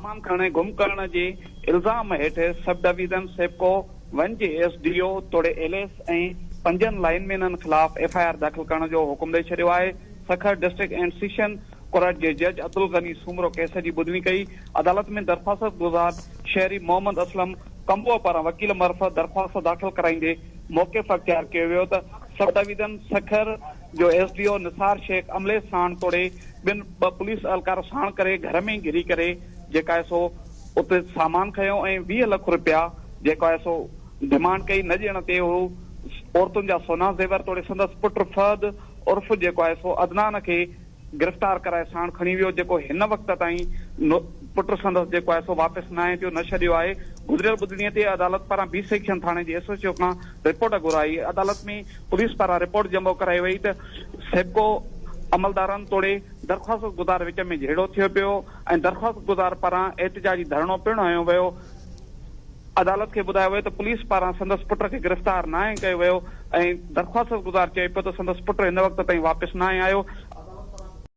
सामान खणे गुम करण जे इल्ज़ाम हेठ सब डिवीजन सेपको 1 जे एसडीओ तोड़े एलएस ऐं 5 लाइनमैननि खिलाफ एफआईआर दाख़िल करण जो हुकुम ॾेई छॾियो आहे। Sukkur district and session court जे जज अब्दुल गनी सूमरो केस जी ॿुधणी कई। अदालत में दरख़्वास्त गुज़ार शहरी मोहम्मद असलम कंबो पारां वकील मार्फत दरख़्वास्त दाख़िल कराईंदे मौक़िफ़ अख़्तियार कयो वियो त सब डिवीजन सखर जो एसडीओ निसार शेख अमले साण तोड़े ॿ पुलिस एहलकार साण करे घर में घिरी करे जेका आहे सो उते सामान खयो ऐं 20 लाख रुपया जेको आहे सो डिमांड कई। न ॾियण ते हू औरतुनि जा सोना ज़ेवर तोड़े संदसि पुट फहद उर्फ जेको आहे सो अदनान खे गिरफ़्तार कराए साण खणी वियो, जेको हिन वक़्त ताईं पुट संदसि जेको आहे सो वापसि न आहे थियो, न छॾियो आहे। गुज़िरियल ॿुधणीअ ते अदालत पारां बी सेक्शन थाणे जे एसओसीओ खां रिपोर्ट घुराई। अदालत में पुलिस पारां रिपोर्ट जमा कराई वई त सेपको अमलदारनि तोड़े दरख़्वास्त गुज़ार विच में झेड़ो थियो पियो ऐं दरख़्वास्त गुज़ार पारां एहतिजाजी धरणो पिणु हयो वियो। अदालत खे ॿुधायो वियो त पुलिस पारां संदसि पुट खे गिरफ़्तार न कयो वियो ऐं दरख़्वास्त गुज़ार चए पियो त संदसि पुट हिन वक़्त ताईं वापसि न आयो।